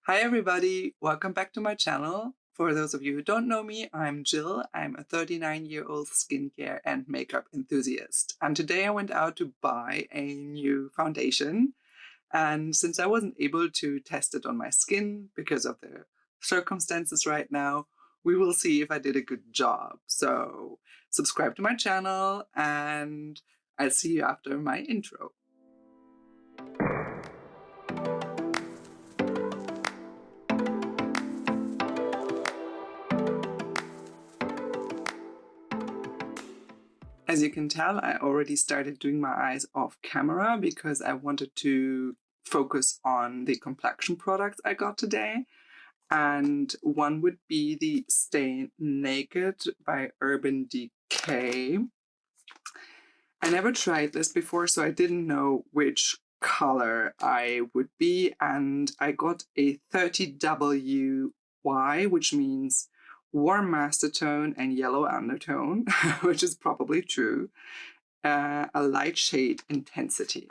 Hi everybody, welcome back to my channel. For those of you who don't know me, I'm Jill. I'm a 39-year-old skincare and makeup enthusiast. And today I went out to buy a new foundation. And since I wasn't able to test it on my skin because of the circumstances right now, we will see if I did a good job. So subscribe to my channel and I'll see you after my intro. As you can tell, I already started doing my eyes off camera because I wanted to focus on the complexion products I got today. And one would be the Stay Naked by Urban Decay. I never tried this before, so I didn't know which color I would be. And I got a 30WY, which means warm master tone and yellow undertone, which is probably true. A light shade intensity.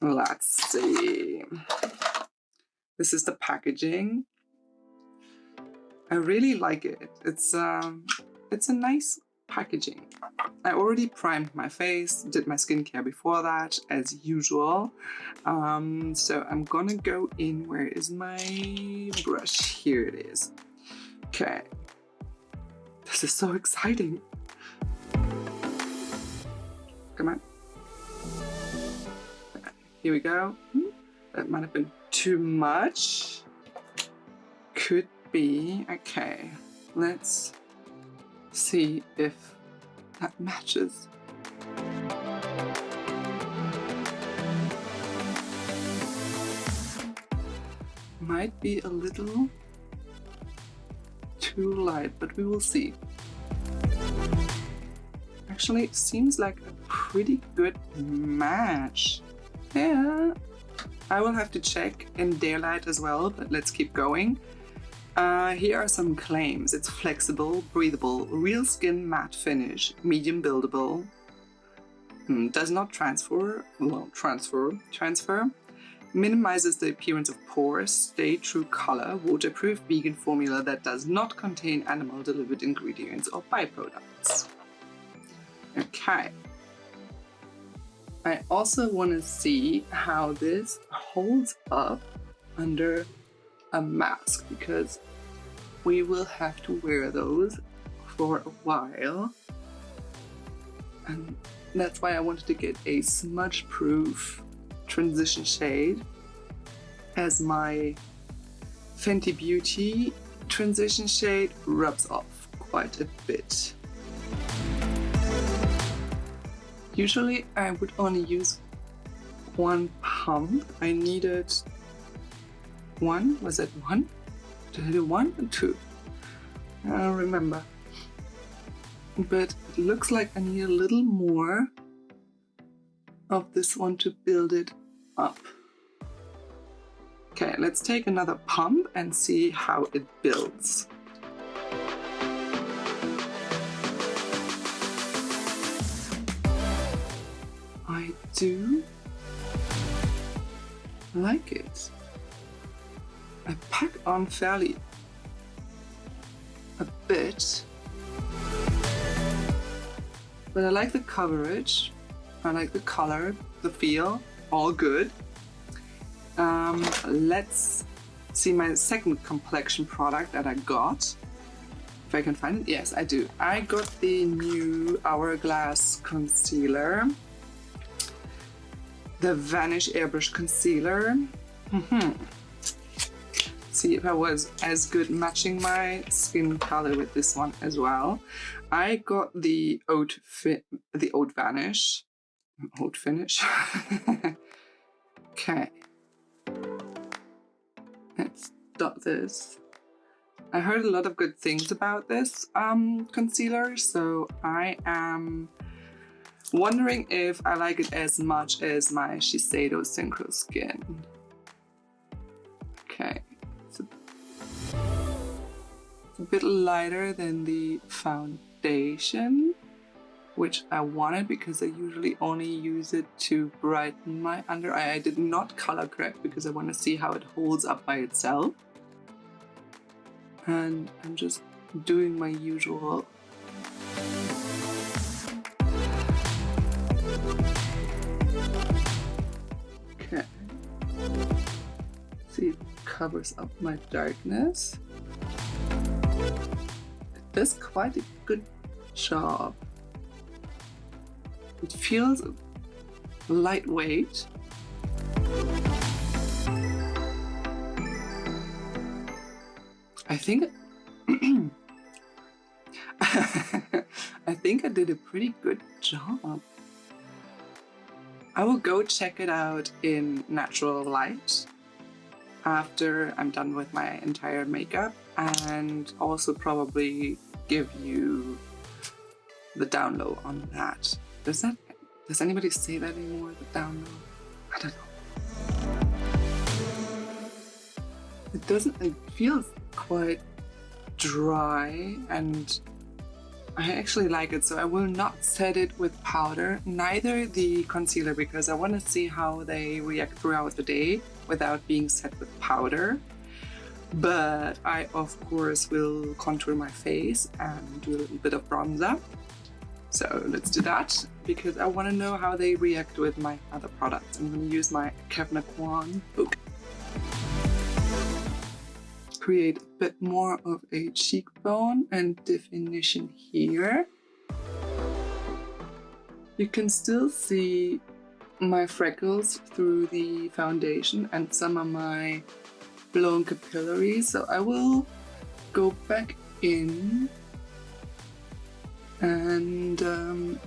Let's see. This is the packaging. I really like it. It's a nice packaging. I already primed my face, did my skincare before that, as usual. So I'm gonna go in. Where is my brush? Here it is. Okay. This is so exciting. Come on. Here we go. That might have been too much. Could be. Okay. Let's see if that matches. Might be a little too light, but we will see. Actually, it seems like a pretty good match. Yeah, I will have to check in daylight as well, but let's keep going. Here are some claims. It's flexible, breathable, real skin matte finish, medium buildable, does not transfer, minimizes the appearance of pores, stay true color, waterproof vegan formula that does not contain animal delivered ingredients or byproducts. Okay. I also want to see how this holds up under a mask because we will have to wear those for a while. And that's why I wanted to get a smudge-proof transition shade as my Fenty Beauty transition shade rubs off quite a bit. Usually I would only use one pump. I needed one. Was it one? Did I do one or two? I don't remember. But it looks like I need a little more of this one to build it up. Okay, let's take another pump and see how it builds. I do like it. I pack on fairly a bit, but I like the coverage, I like the color, the feel, all good. Let's see my second complexion product that I got. If I can find it, yes I do. I got the new Hourglass concealer. The Vanish Airbrush Concealer. See if I was as good matching my skin color with this one as well. I got the Haute Vanish. Haute Finish. Okay. Let's dot this. I heard a lot of good things about this concealer, so I am wondering if I like it as much as my Shiseido Synchro Skin. Okay, it's a bit lighter than the foundation. which I wanted because I usually only use it to brighten my under eye. I did not color correct because I want to see how it holds up by itself. And I'm just doing my usual. Okay. See, it covers up my darkness. It does quite a good job. It feels lightweight. I think I think I did a pretty good job. I will go check it out in natural light after I'm done with my entire makeup, and also probably give you the down low on that. Does anybody say that anymore? The down low? I don't know. It feels quite dry, and I actually like it, so I will not set it with powder, neither the concealer, because I want to see how they react throughout the day without being set with powder. But I, of course, will contour my face and do a little bit of bronzer. So let's do that, because I want to know how they react with my other products. I'm going to use my Kevna Kwan book. Create a bit more of a cheekbone and definition here. You can still see my freckles through the foundation and some of my blown capillaries, so I will go back in and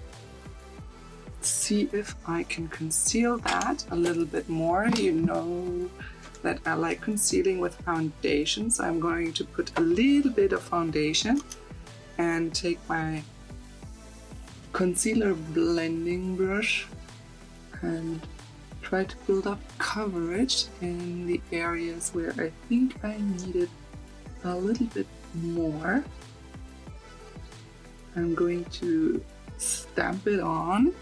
see if I can conceal that a little bit more. You know that I like concealing with foundation, so I'm going to put a little bit of foundation and take my concealer blending brush and try to build up coverage in the areas where I think I needed a little bit more. I'm going to stamp it on.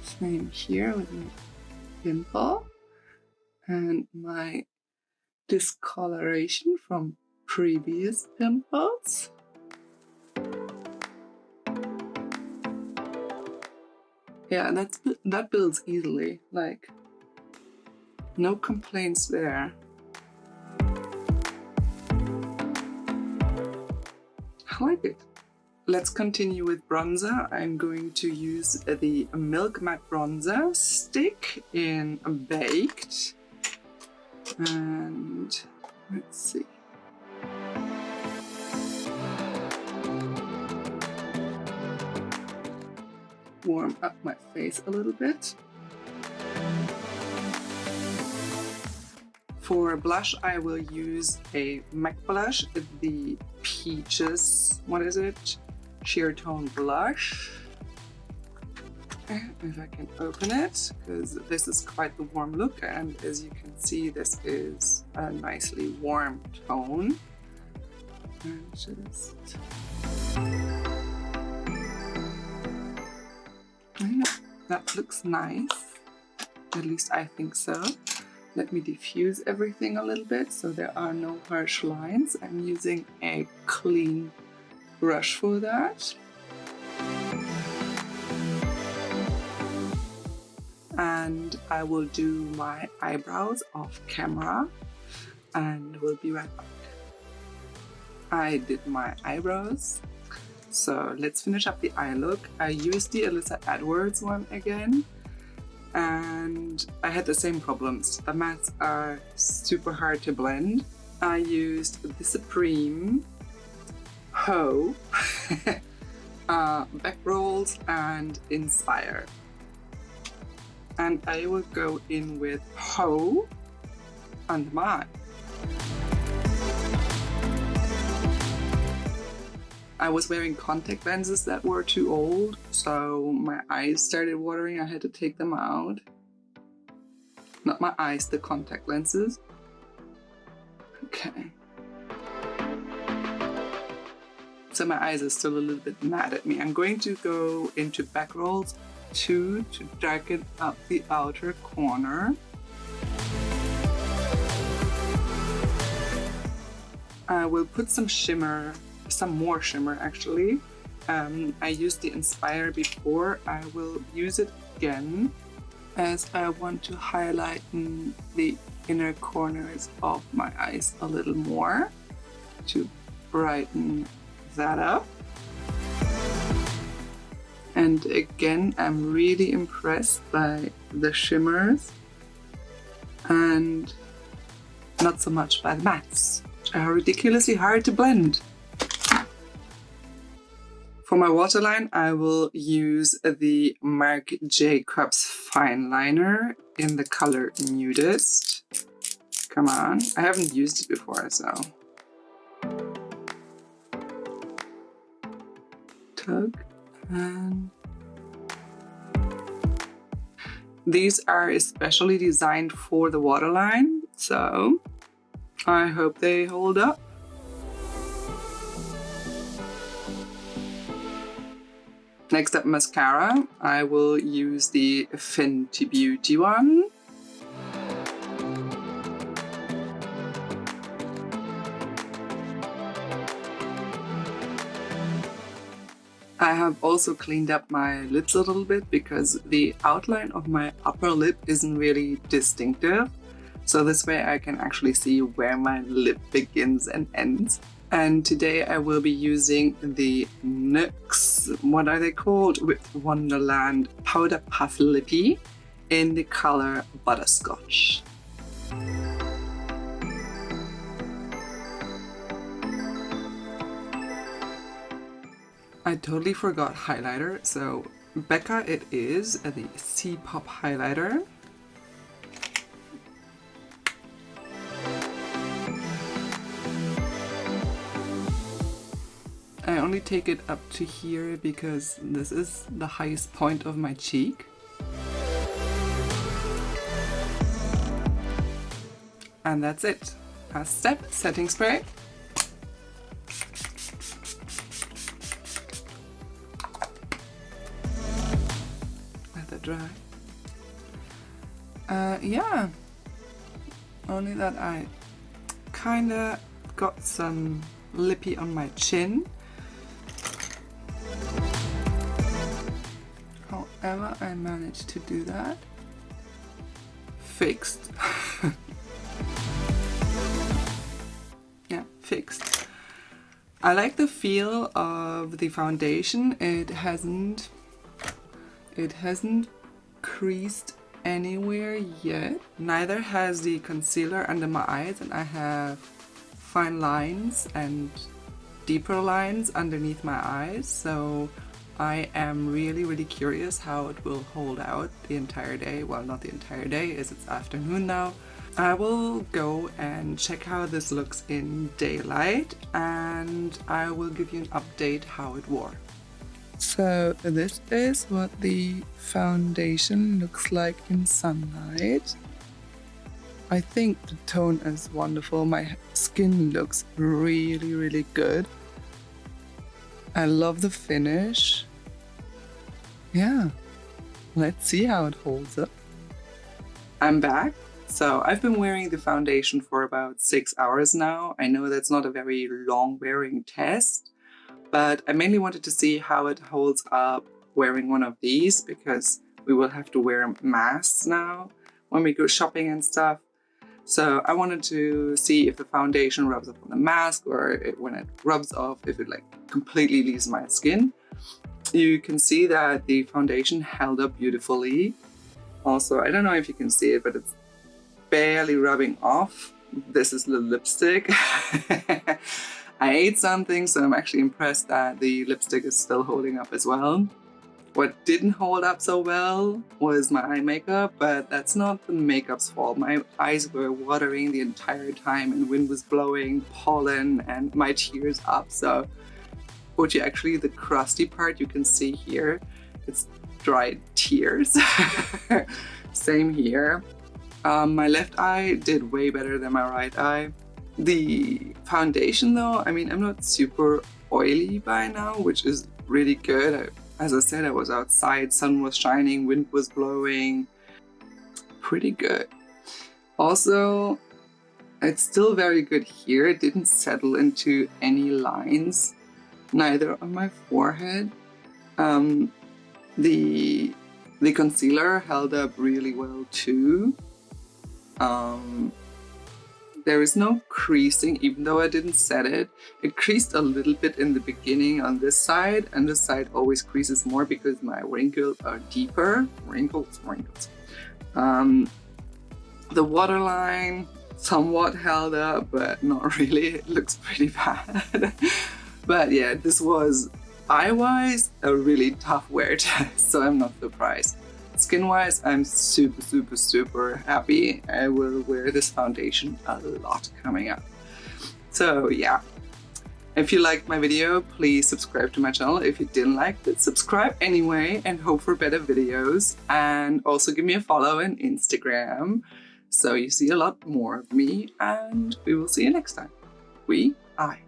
Same here with my pimple and my discoloration from previous pimples. Yeah, that builds easily, like no complaints there. I like it. Let's continue with bronzer. I'm going to use the Milk Matte Bronzer stick in Baked. And let's see. Warm up my face a little bit. For blush, I will use a MAC blush, the Peaches, what is it? Sheertone blush. If I can open it, because this is quite the warm look, and as you can see, this is a nicely warm tone. And just... yeah, that looks nice. At least I think so. Let me diffuse everything a little bit so there are no harsh lines. I'm using a clean brush for that. And I will do my eyebrows off camera and we'll be right back. I did my eyebrows, so let's finish up the eye look. I used the Alyssa Edwards one again, and I had the same problems. The mattes are super hard to blend. I used the Supreme Ho back rolls and Inspire, and I will go in with Ho under my eye. I was wearing contact lenses that were too old, so my eyes started watering. I had to take them out. Not my eyes, the contact lenses. Okay. So my eyes are still a little bit mad at me. I'm going to go into back rolls 2 to darken up the outer corner. I will put some shimmer, some more shimmer actually. I used the Inspire before. I will use it again as I want to highlight the inner corners of my eyes a little more to brighten that up. And again, I'm really impressed by the shimmers and not so much by the mattes, which are ridiculously hard to blend. For my waterline, I will use the Marc Jacobs Fineliner in the color Nudist. Come on, I haven't used it before, so. Tug, and these are especially designed for the waterline, so I hope they hold up. Next up, mascara. I will use the Fenty Beauty one. I have also cleaned up my lips a little bit because the outline of my upper lip isn't really distinctive. So this way I can actually see where my lip begins and ends. And today I will be using the NYX, what are they called? With Wonderland Powder Puff Lippie in the color Butterscotch. I totally forgot highlighter, so Becca it is, the C-Pop highlighter. I only take it up to here because this is the highest point of my cheek. And that's it. Last step, setting spray. Let that dry. Yeah, only that I kinda got some lippy on my chin. However, I managed to do that. Fixed. Yeah, fixed. I like the feel of the foundation. It hasn't creased anywhere yet. Neither has the concealer under my eyes, and I have fine lines and deeper lines underneath my eyes, so I am really curious how it will hold out the entire day. Well, not the entire day, as it's afternoon now. I will go and check how this looks in daylight, and I will give you an update how it wore. So this is what the foundation looks like in sunlight. I think the tone is wonderful. My skin looks really good. I love the finish. Yeah, let's see how it holds up. I'm back. So I've been wearing the foundation for about 6 hours now. I know that's not a very long wearing test, but I mainly wanted to see how it holds up wearing one of these because we will have to wear masks now when we go shopping and stuff. So I wanted to see if the foundation rubs off on the mask, or when it rubs off, if it like completely leaves my skin. You can see that the foundation held up beautifully. Also, I don't know if you can see it, but it's barely rubbing off. This is the lipstick. I ate something, so I'm actually impressed that the lipstick is still holding up as well. What didn't hold up so well was my eye makeup, but that's not the makeup's fault. My eyes were watering the entire time and wind was blowing, pollen, and my tears up. So actually the crusty part you can see here, it's dried tears. Same here. My left eye did way better than my right eye. The foundation though, I mean, I'm not super oily by now, which is really good. As I said, I was outside, sun was shining, wind was blowing. Pretty good. Also, it's still very good here. It didn't settle into any lines, neither on my forehead. The concealer held up really well too. There is no creasing, even though I didn't set it. It creased a little bit in the beginning on this side, and this side always creases more because my wrinkles are deeper. Wrinkles. The waterline somewhat held up, but not really. It looks pretty bad. But yeah, this was eye-wise a really tough wear test, so I'm not surprised. Skin-wise, I'm super happy. I will wear this foundation a lot coming up. So yeah, if you liked my video, please subscribe to my channel. If you didn't like it, subscribe anyway and hope for better videos. And also give me a follow on Instagram so you see a lot more of me, and we will see you next time. I.